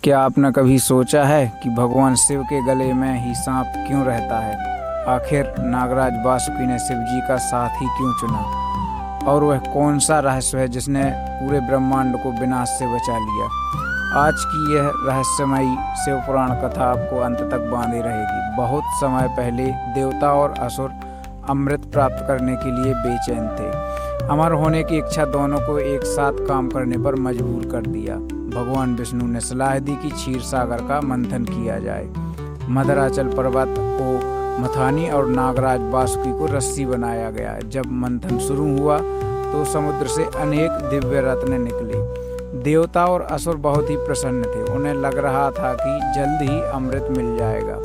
क्या आपने कभी सोचा है कि भगवान शिव के गले में ही सांप क्यों रहता है? आखिर नागराज वासुकी ने शिव जी का साथ ही क्यों चुना? और वह कौन सा रहस्य है जिसने पूरे ब्रह्मांड को विनाश से बचा लिया? आज की यह रहस्यमयी शिव पुराण कथा आपको अंत तक बांधे रहेगी। बहुत समय पहले देवता और असुर अमृत प्राप्त करने के लिए बेचैन थे। अमर होने की इच्छा दोनों को एक साथ काम करने पर मजबूर कर दिया। भगवान विष्णु ने सलाह दी कि क्षीर सागर का मंथन किया जाए। मदराचल पर्वत को मथानी और नागराज वासुकी को रस्सी बनाया गया। जब मंथन शुरू हुआ तो समुद्र से अनेक दिव्य रत्न निकले। देवता और असुर बहुत ही प्रसन्न थे। उन्हें लग रहा था कि जल्द ही अमृत मिल जाएगा।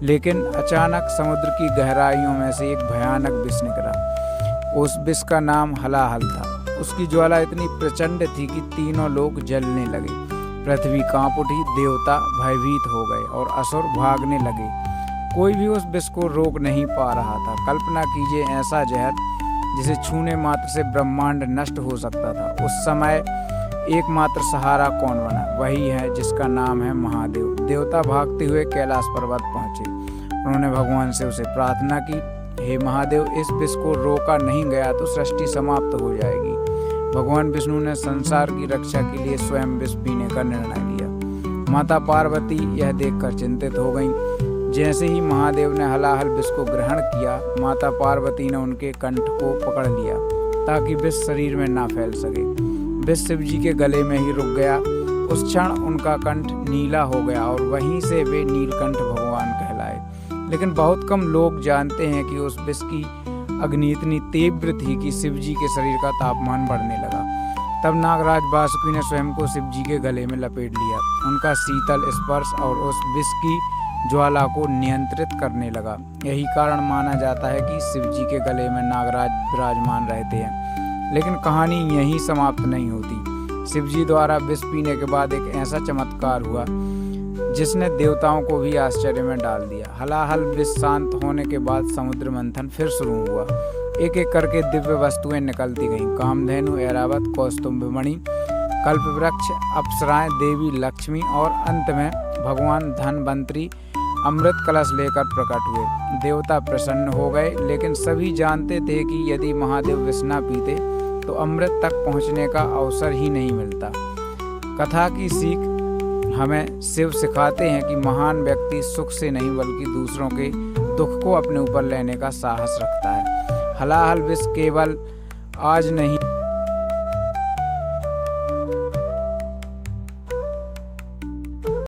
लेकिन अचानक समुद्र की गहराइयों में से एक भयानक विष निकला। उस विष का नाम हलाहल था। उसकी ज्वाला इतनी प्रचंड थी कि तीनों लोग जलने लगे। पृथ्वी कांप उठी, देवता भयभीत हो गए और असुर भागने लगे। कोई भी उस विष को रोक नहीं पा रहा था। कल्पना कीजिए, ऐसा जहर जिसे छूने मात्र से ब्रह्मांड नष्ट हो सकता था। उस समय एकमात्र सहारा कौन बना? वही है जिसका नाम है महादेव। देवता भागते हुए कैलाश पर्वत पहुंचे। उन्होंने भगवान शिव से प्रार्थना की, हे महादेव, इस विष को रोका नहीं गया तो सृष्टि समाप्त हो जाएगी। भगवान विष्णु ने संसार की रक्षा के लिए स्वयं विष पीने का निर्णय लिया। माता पार्वती यह देखकर चिंतित हो गईं। जैसे ही महादेव ने हलाहल विष को ग्रहण किया, माता पार्वती ने उनके कंठ को पकड़ लिया ताकि विष शरीर में ना फैल सके। विष शिव जी के गले में ही रुक गया। उस क्षण उनका कंठ नीला हो गया और वहीं से वे नीलकंठ भगवान कहलाए। लेकिन बहुत कम लोग जानते हैं कि उस विष की अग्नि इतनी तीव्र थी कि शिव जी के शरीर का तापमान बढ़ने लगा। तब नागराज वासुकी ने स्वयं को शिव जी के गले में लपेट लिया। उनका शीतल स्पर्श और उस विष की ज्वाला को नियंत्रित करने लगा। यही कारण माना जाता है कि शिव जी के गले में नागराज विराजमान रहते हैं। लेकिन कहानी यहीं समाप्त नहीं होती। शिव जी द्वारा विष पीने के बाद एक ऐसा चमत्कार हुआ जिसने देवताओं को भी आश्चर्य में डाल दिया। हलाहल विष शांत होने के बाद समुद्र मंथन फिर शुरू हुआ। एक एक करके दिव्य वस्तुएं निकलती गईं। कामधेनु, ऐरावत, कौस्तुभमणि, कल्पवृक्ष, अप्सराएं, देवी लक्ष्मी और अंत में भगवान धनवंतरी अमृत कलश लेकर प्रकट हुए। देवता प्रसन्न हो गए, लेकिन सभी जानते थे कि यदि महादेव विष न पीते तो अमृत तक पहुंचने का अवसर ही नहीं मिलता। कथा की सीख हमें शिव सिखाते हैं कि महान व्यक्ति सुख से नहीं बल्कि दूसरों के दुख को अपने ऊपर लेने का साहस रखता है। हलाहल विष केवल आज नहीं